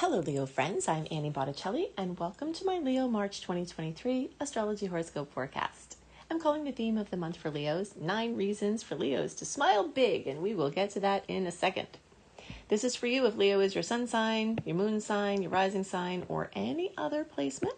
Hello, Leo friends. I'm Annie Botticelli, and welcome to my Leo March 2023 Astrology Horoscope forecast. I'm calling the theme of the month for Leos, 9 reasons for Leos to smile big, and we will get to that in a second. This is for you if Leo is your sun sign, your moon sign, your rising sign, or any other placement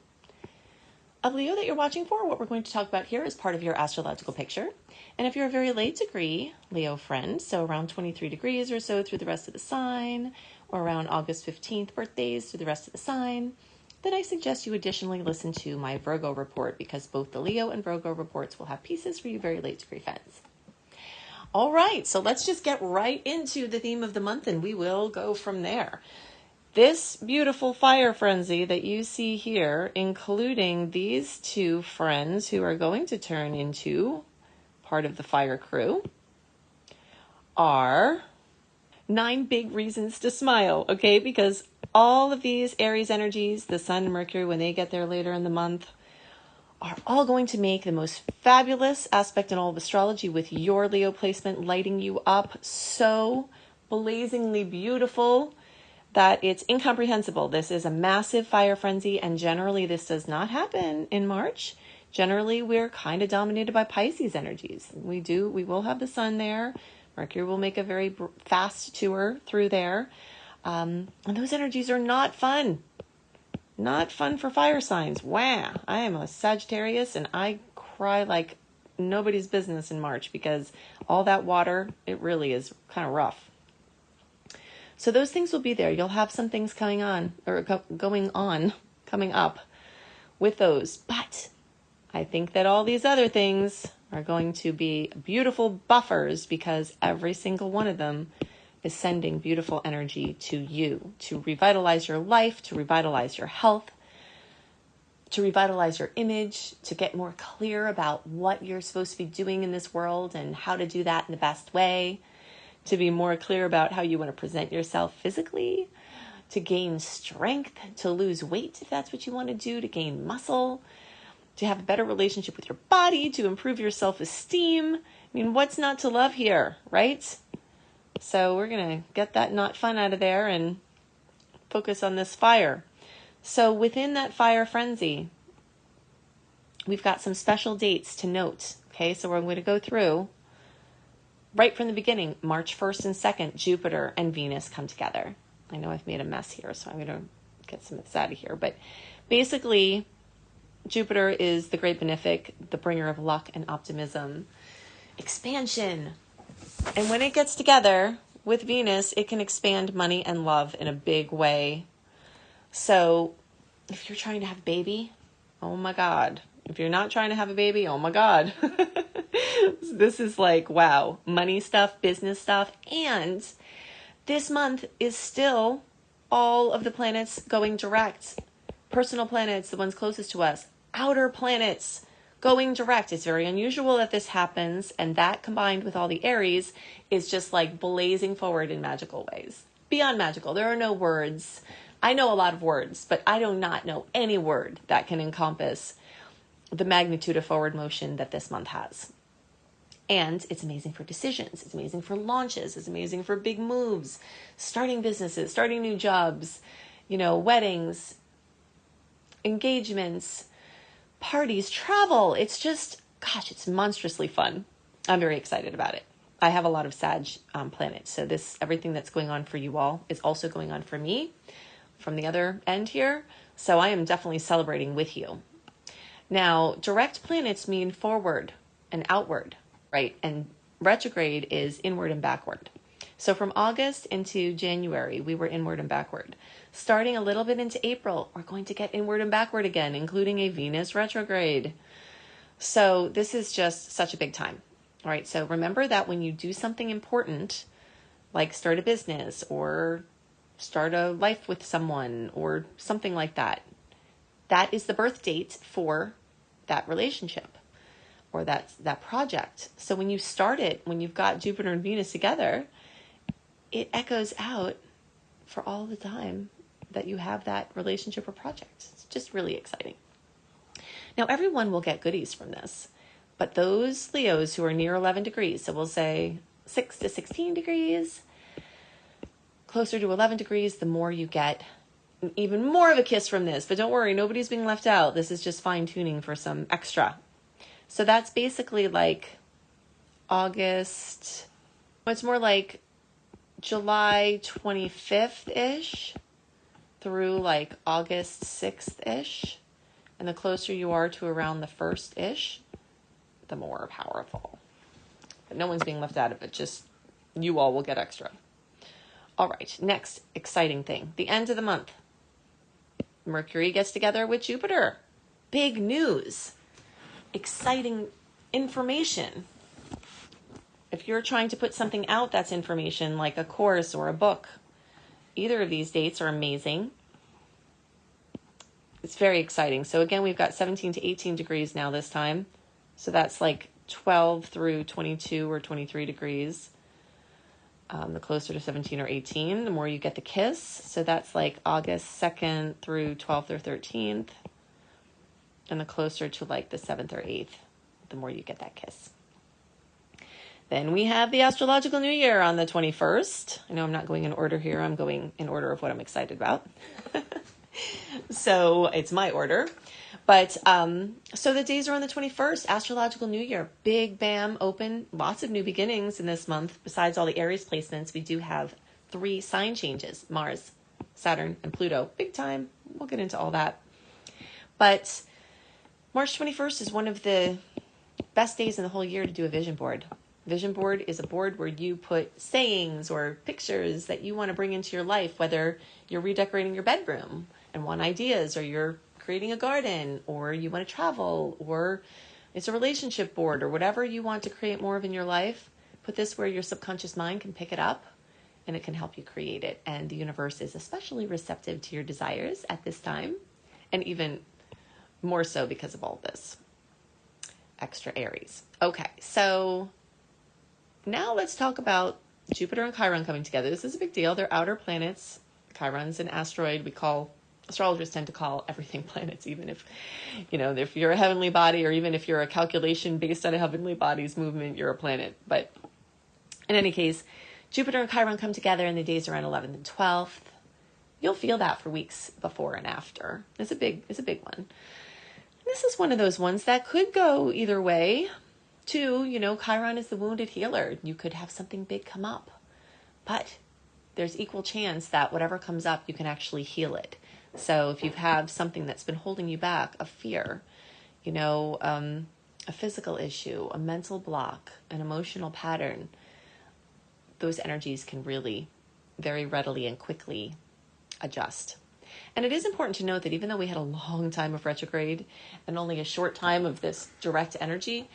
of Leo that you're watching for. What we're going to talk about here is part of your astrological picture. And if you're a very late degree Leo friend, so around 23 degrees or so through the rest of the sign, or around August 15th birthdays through the rest of the sign, then I suggest you additionally listen to my Virgo report, because both the Leo and Virgo reports will have pieces for you very late degree fans. All right, so let's just get right into the theme of the month, and we will go from there. This beautiful fire frenzy that you see here, including these two friends who are going to turn into part of the fire crew, are 9 big reasons to smile, okay? Because all of these Aries energies, the Sun and Mercury, when they get there later in the month, are all going to make the most fabulous aspect in all of astrology, with your Leo placement lighting you up so blazingly beautiful that it's incomprehensible. This is a massive fire frenzy, and generally this does not happen in March. Generally, we're kind of dominated by Pisces energies. We will have the Sun there. Mercury will make a very fast tour through there. And those energies are not fun. Not fun for fire signs. Wow. I am a Sagittarius, and I cry like nobody's business in March, because all that water, it really is kind of rough. So those things will be there. You'll have some things coming up with those. But I think that all these other things are going to be beautiful buffers, because every single one of them is sending beautiful energy to you to revitalize your life, to revitalize your health, to revitalize your image, to get more clear about what you're supposed to be doing in this world and how to do that in the best way, to be more clear about how you want to present yourself physically, to gain strength, to lose weight if that's what you want to do, to gain muscle, to have a better relationship with your body, to improve your self-esteem. I mean, what's not to love here, right? So we're going to get that not fun out of there and focus on this fire. So within that fire frenzy, we've got some special dates to note. Okay, so we're going to go through right from the beginning. March 1st and 2nd, Jupiter and Venus come together. I know I've made a mess here, so I'm going to get some of this out of here. But basically, Jupiter is the great benefic, the bringer of luck and optimism, expansion. And when it gets together with Venus, it can expand money and love in a big way. So if you're trying to have a baby, oh my God. If you're not trying to have a baby, oh my God. This is like, wow, money stuff, business stuff. And this month is still all of the planets going direct. Personal planets, the ones closest to us, outer planets going direct. It's very unusual that this happens, and that combined with all the Aries is just like blazing forward in magical ways. Beyond magical. There are no words. I know a lot of words, but I do not know any word that can encompass the magnitude of forward motion that this month has. And it's amazing for decisions. It's amazing for launches. It's amazing for big moves, starting businesses, starting new jobs, weddings, engagements, parties, travel. It's just, gosh, it's monstrously fun. I'm very excited about it. I have a lot of Sag planets. So everything that's going on for you all is also going on for me from the other end here. So I am definitely celebrating with you. Now, direct planets mean forward and outward, right? And retrograde is inward and backward. So from August into January, we were inward and backward. Starting a little bit into April, we're going to get inward and backward again, including a Venus retrograde. So this is just such a big time. All right, so remember that when you do something important, like start a business or start a life with someone or something like that, that is the birth date for that relationship or that project. So when you start it, when you've got Jupiter and Venus together, it echoes out for all the time that you have that relationship or project. It's just really exciting. Now, everyone will get goodies from this, but those Leos who are near 11 degrees, so we'll say 6 to 16 degrees, closer to 11 degrees, the more you get even more of a kiss from this, but don't worry, nobody's being left out. This is just fine tuning for some extra. So that's basically like August, it's more like July 25th-ish through like August 6th-ish. And the closer you are to around the 1st-ish, the more powerful. But no one's being left out of it. Just you all will get extra. All right, next exciting thing. The end of the month. Mercury gets together with Jupiter. Big news. Exciting information. If you're trying to put something out that's information, like a course or a book, either of these dates are amazing. It's very exciting. So again, we've got 17 to 18 degrees now this time. So that's like 12 through 22 or 23 degrees. The closer to 17 or 18, the more you get the kiss. So that's like August 2nd through 12th or 13th. And the closer to like the 7th or 8th, the more you get that kiss. Then we have the astrological new year on the 21st. I know I'm not going in order here. I'm going in order of what I'm excited about. So it's my order. But so the days are on the 21st, astrological new year. Big, bam, open. Lots of new beginnings in this month. Besides all the Aries placements, we do have 3 sign changes. Mars, Saturn, and Pluto. Big time. We'll get into all that. But March 21st is one of the best days in the whole year to do a vision board. Vision board is a board where you put sayings or pictures that you want to bring into your life, whether you're redecorating your bedroom and want ideas, or you're creating a garden, or you want to travel, or it's a relationship board, or whatever you want to create more of in your life. Put this where your subconscious mind can pick it up and it can help you create it. And the universe is especially receptive to your desires at this time, and even more so because of all this. Extra Aries. Okay, so now let's talk about Jupiter and Chiron coming together. This is a big deal. They're outer planets. Chiron's an asteroid. Astrologers tend to call everything planets, even if, if you're a heavenly body, or even if you're a calculation based on a heavenly body's movement, you're a planet. But in any case, Jupiter and Chiron come together in the days around 11th and 12th. You'll feel that for weeks before and after. It's a big one. This is one of those ones that could go either way. Too, Chiron is the wounded healer. You could have something big come up, but there's equal chance that whatever comes up, you can actually heal it. So if you have something that's been holding you back, a fear, a physical issue, a mental block, an emotional pattern, those energies can really very readily and quickly adjust. And it is important to note that even though we had a long time of retrograde and only a short time of this direct energy,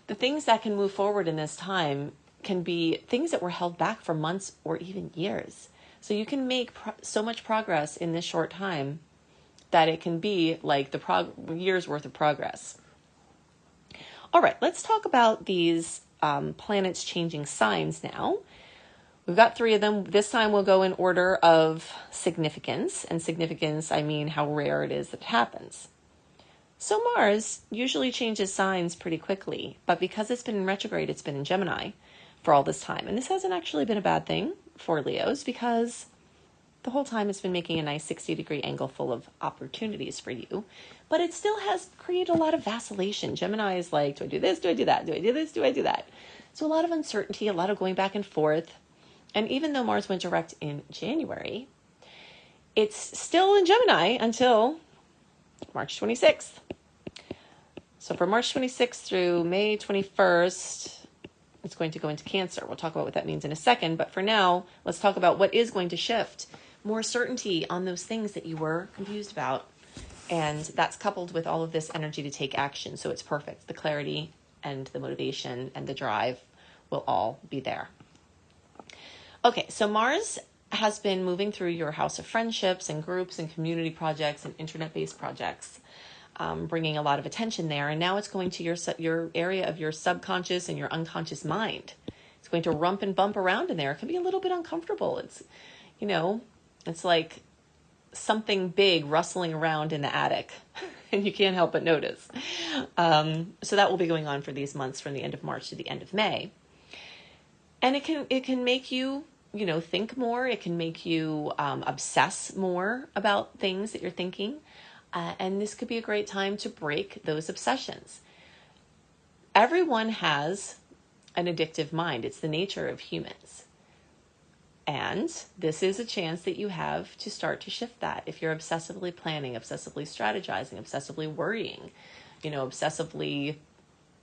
the things that can move forward in this time can be things that were held back for months or even years. So you can make so much progress in this short time that it can be like the years worth of progress. All right, let's talk about these planets changing signs now. We've got 3 of them. This time we'll go in order of significance. And significance, I mean how rare it is that it happens. So Mars usually changes signs pretty quickly, but because it's been in retrograde, it's been in Gemini for all this time. And this hasn't actually been a bad thing for Leos, because the whole time it's been making a nice 60-degree angle full of opportunities for you, but it still has created a lot of vacillation. Gemini is like, do I do this? Do I do that? Do I do this? Do I do that? So a lot of uncertainty, a lot of going back and forth. And even though Mars went direct in January, it's still in Gemini until March 26th. So from March 26th through May 21st, it's going to go into Cancer. We'll talk about what that means in a second. But for now, let's talk about what is going to shift. More certainty on those things that you were confused about. And that's coupled with all of this energy to take action. So it's perfect. The clarity and the motivation and the drive will all be there. Okay, so Mars has been moving through your house of friendships and groups and community projects and internet-based projects, bringing a lot of attention there. And now it's going to your area of your subconscious and your unconscious mind. It's going to rump and bump around in there. It can be a little bit uncomfortable. It's, it's like something big rustling around in the attic and you can't help but notice. So that will be going on for these months from the end of March to the end of May. And it can make you think more. It can make you obsess more about things that you're thinking. And this could be a great time to break those obsessions. Everyone has an addictive mind. It's the nature of humans. And this is a chance that you have to start to shift that. If you're obsessively planning, obsessively strategizing, obsessively worrying, obsessively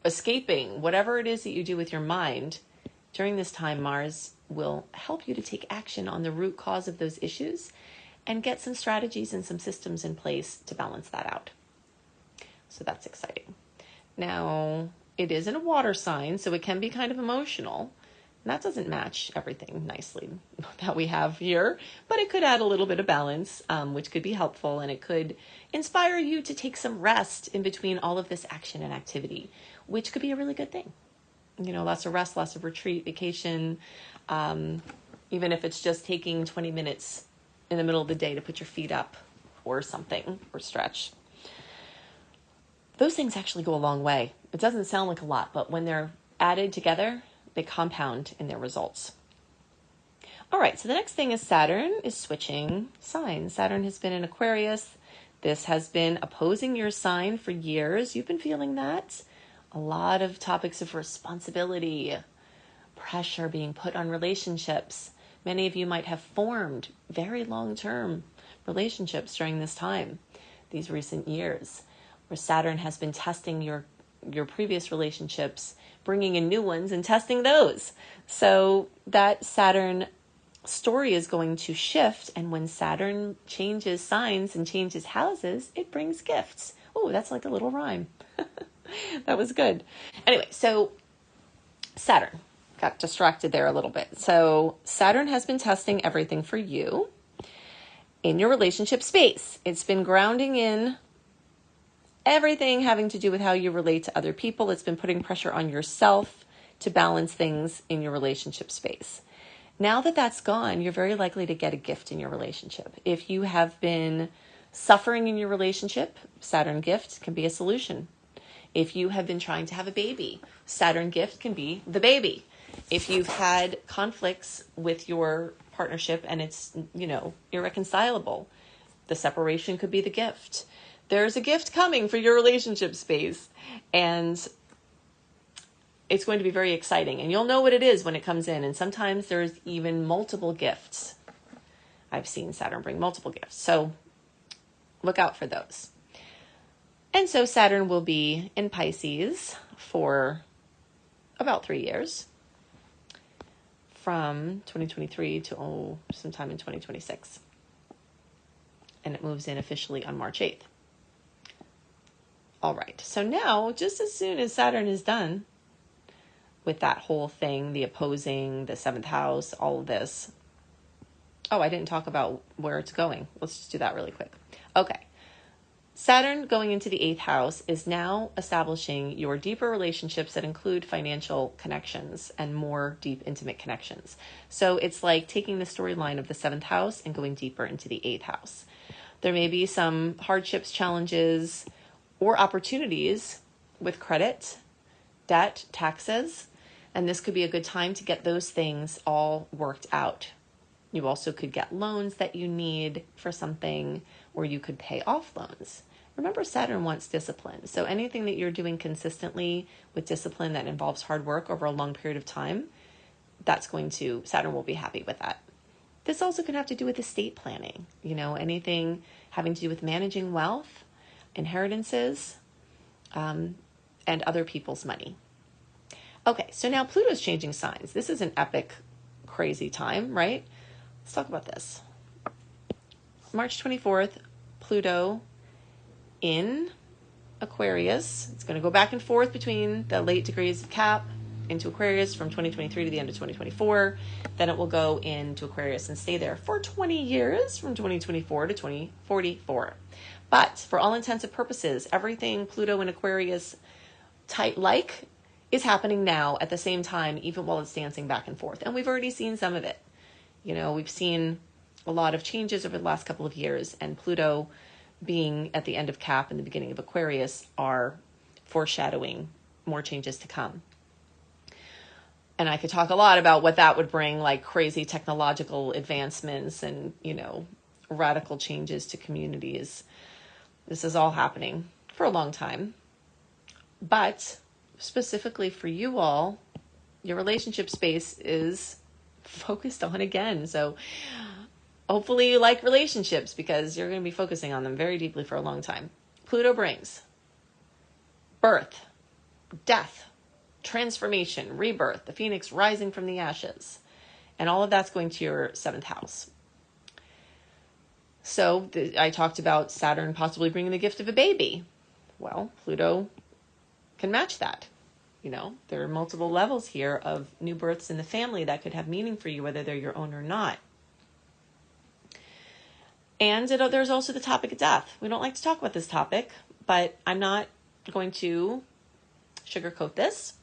escaping, whatever it is that you do with your mind, during this time, Mars will help you to take action on the root cause of those issues and get some strategies and some systems in place to balance that out. So that's exciting. Now, it is in a water sign, so it can be kind of emotional. And that doesn't match everything nicely that we have here, but it could add a little bit of balance, which could be helpful, and it could inspire you to take some rest in between all of this action and activity, which could be a really good thing. Lots of rest, lots of retreat, vacation, even if it's just taking 20 minutes in the middle of the day to put your feet up or something, or stretch. Those things actually go a long way. It doesn't sound like a lot, but when they're added together, they compound in their results. All right, so the next thing is Saturn is switching signs. Saturn has been in Aquarius. This has been opposing your sign for years. You've been feeling that. A lot of topics of responsibility, pressure being put on relationships. Many of you might have formed very long-term relationships during this time, these recent years, where Saturn has been testing your previous relationships, bringing in new ones and testing those. So that Saturn story is going to shift. And when Saturn changes signs and changes houses, it brings gifts. Oh, that's like a little rhyme. That was good. Anyway, so Saturn, got distracted there a little bit. So Saturn has been testing everything for you in your relationship space. It's been grounding in everything having to do with how you relate to other people. It's been putting pressure on yourself to balance things in your relationship space. Now that that's gone, you're very likely to get a gift in your relationship. If you have been suffering in your relationship, Saturn gift can be a solution. If you have been trying to have a baby, Saturn gift can be the baby. If you've had conflicts with your partnership and it's, irreconcilable, the separation could be the gift. There's a gift coming for your relationship space, and it's going to be very exciting. And you'll know what it is when it comes in. And sometimes there's even multiple gifts. I've seen Saturn bring multiple gifts. So look out for those. And so Saturn will be in Pisces for about 3 years, from 2023 to sometime in 2026. And it moves in officially on March 8th. All right, so now, just as soon as Saturn is done with that whole thing, the opposing, the 7th house, all of this. Oh, I didn't talk about where it's going. Let's just do that really quick. Okay. Saturn going into the 8th house is now establishing your deeper relationships that include financial connections and more deep, intimate connections. So it's like taking the storyline of the 7th house and going deeper into the 8th house. There may be some hardships, challenges, or opportunities with credit, debt, taxes, and this could be a good time to get those things all worked out. You also could get loans that you need for something, or you could pay off loans. Remember, Saturn wants discipline. So anything that you're doing consistently with discipline that involves hard work over a long period of time, Saturn will be happy with that. This also can have to do with estate planning, anything having to do with managing wealth, inheritances, and other people's money. Okay, so now Pluto's changing signs. This is an epic, crazy time, right? Let's talk about this. March 24th, Pluto in Aquarius. It's going to go back and forth between the late degrees of Cap into Aquarius from 2023 to the end of 2024. Then it will go into Aquarius and stay there for 20 years from 2024 to 2044. But for all intents and purposes, everything Pluto in Aquarius is happening now at the same time, even while it's dancing back and forth. And we've already seen some of it. We've seen a lot of changes over the last couple of years, and Pluto being at the end of Cap and the beginning of Aquarius are foreshadowing more changes to come. And I could talk a lot about what that would bring, like crazy technological advancements and, radical changes to communities. This is all happening for a long time. But specifically for you all, your relationship space is focused on again. So hopefully you like relationships, because you're going to be focusing on them very deeply for a long time. Pluto brings birth, death, transformation, rebirth, the phoenix rising from the ashes. And all of that's going to your 7th house. So I talked about Saturn possibly bringing the gift of a baby. Well, Pluto can match that. There are multiple levels here of new births in the family that could have meaning for you, whether they're your own or not. And there's also the topic of death. We don't like to talk about this topic, but I'm not going to sugarcoat this.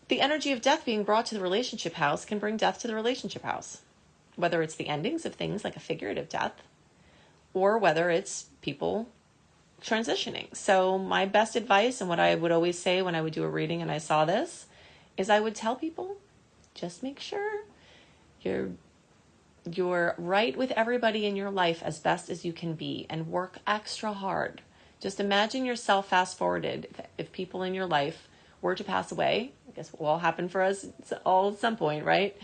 The energy of death being brought to the relationship house can bring death to the relationship house, whether it's the endings of things like a figurative death, or whether it's people transitioning. So my best advice, and what I would always say when I would do a reading and I saw this, is I would tell people, just make sure you're right with everybody in your life as best as you can be, and work extra hard. Just imagine yourself fast forwarded. If people in your life were to pass away, I guess it will all happen for us all at some point, right?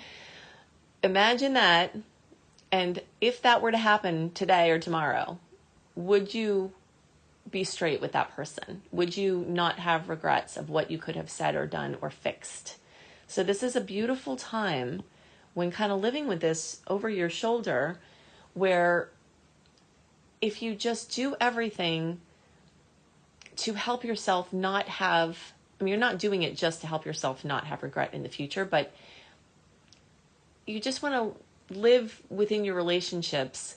Imagine that. And if that were to happen today or tomorrow, would you be straight with that person? Would you not have regrets of what you could have said or done or fixed? So this is a beautiful time when kind of living with this over your shoulder, where if you just do everything to help yourself not have, you're not doing it just to help yourself not have regret in the future, but you just want to live within your relationships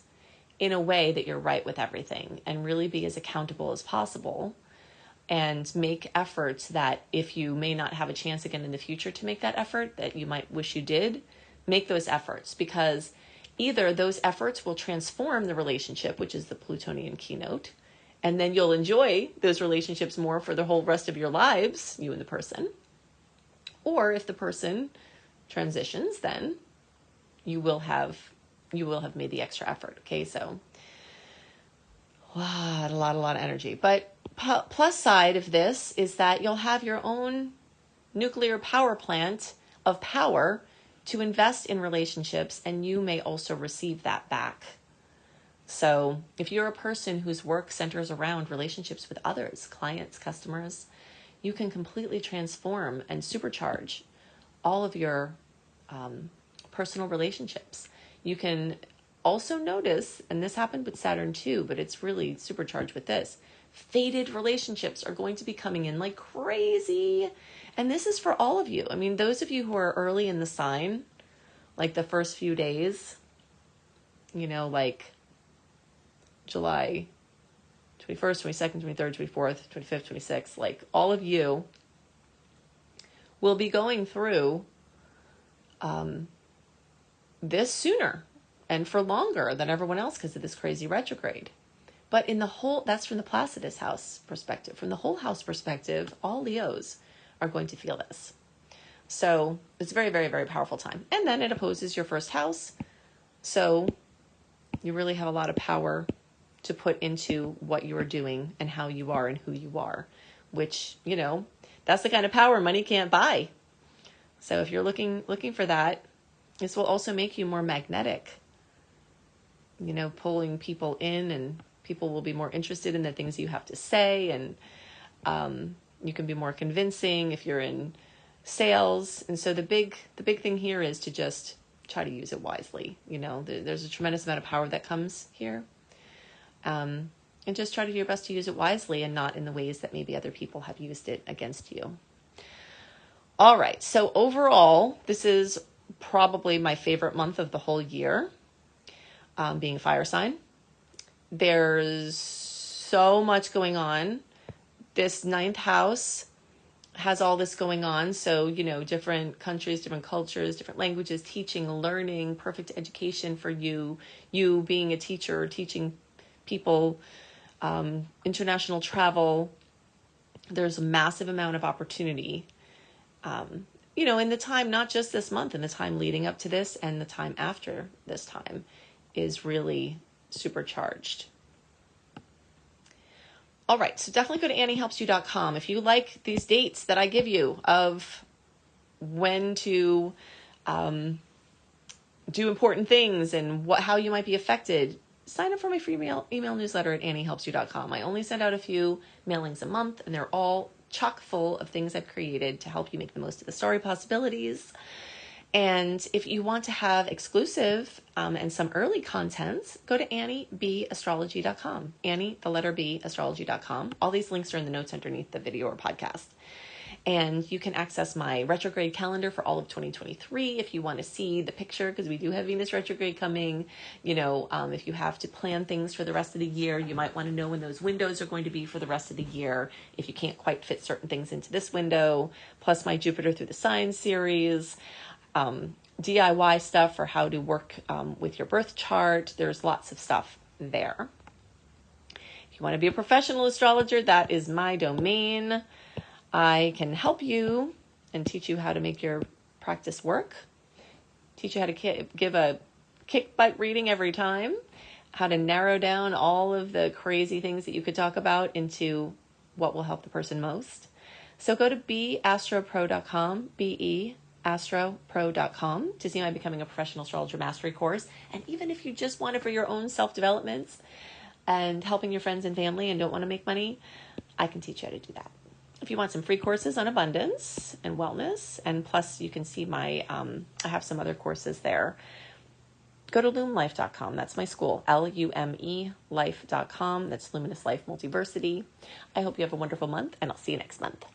in a way that you're right with everything, and really be as accountable as possible, and make efforts that if you may not have a chance again in the future to make that effort that you might wish you did, make those efforts, because either those efforts will transform the relationship, which is the Plutonian keynote, and then you'll enjoy those relationships more for the whole rest of your lives, you and the person. Or if the person transitions, then you will have made the extra effort. Okay, so a lot of energy. But plus side of this is that you'll have your own nuclear power plant of power to invest in relationships, and you may also receive that back. So if you're a person whose work centers around relationships with others, clients, customers, you can completely transform and supercharge all of your personal relationships. You can also notice, and this happened with Saturn too, but it's really supercharged with this, fated relationships are going to be coming in like crazy. And this is for all of you. Those of you who are early in the sign, like the first few days, like July 21st, 22nd, 23rd, 24th, 25th, 26th, like all of you will be going through this sooner and for longer than everyone else because of this crazy retrograde. But in the whole, that's from the Placidus house perspective. From the whole house perspective, all Leos are going to feel this. So it's a very, very, very powerful time. And then it opposes your first house. So you really have a lot of power to put into what you are doing and how you are and who you are, which, that's the kind of power money can't buy. So if you're looking for that, this will also make you more magnetic, pulling people in, and people will be more interested in the things you have to say. And you can be more convincing if you're in sales. And so the big thing here is to just try to use it wisely. There's a tremendous amount of power that comes here. And just try to do your best to use it wisely and not in the ways that maybe other people have used it against you. All right. So overall, this is probably my favorite month of the whole year, being a fire sign. There's so much going on. This 9th house has all this going on. So, different countries, different cultures, different languages, teaching, learning, perfect education for you being a teacher, teaching people, international travel. There's a massive amount of opportunity in the time, not just this month, in the time leading up to this and the time after this time is really supercharged. All right, so definitely go to AnnieHelpsYou.com. If you like these dates that I give you of when to do important things and how you might be affected, sign up for my free email newsletter at AnnieHelpsYou.com. I only send out a few mailings a month, and they're all chock full of things I've created to help you make the most of the starry possibilities. And if you want to have exclusive and some early contents, go to AnnieBAstrology.com. Annie, the letter B, astrology.com. All these links are in the notes underneath the video or podcast. And you can access my retrograde calendar for all of 2023 if you want to see the picture, because we do have Venus retrograde coming. If you have to plan things for the rest of the year, you might want to know when those windows are going to be for the rest of the year if you can't quite fit certain things into this window, plus my Jupiter through the Signs series, DIY stuff for how to work with your birth chart. There's lots of stuff there. If you want to be a professional astrologer, that is my domain. I can help you and teach you how to make your practice work, teach you how to give a kick butt reading every time, how to narrow down all of the crazy things that you could talk about into what will help the person most. So go to beastropro.com, beastropro.com to see my Becoming a Professional Astrologer Mastery Course. And even if you just want it for your own self-development and helping your friends and family and don't want to make money, I can teach you how to do that. If you want some free courses on abundance and wellness, and plus you can see I have some other courses there, go to lumelife.com. That's my school, LUME life.com. That's Luminous Life Multiversity. I hope you have a wonderful month, and I'll see you next month.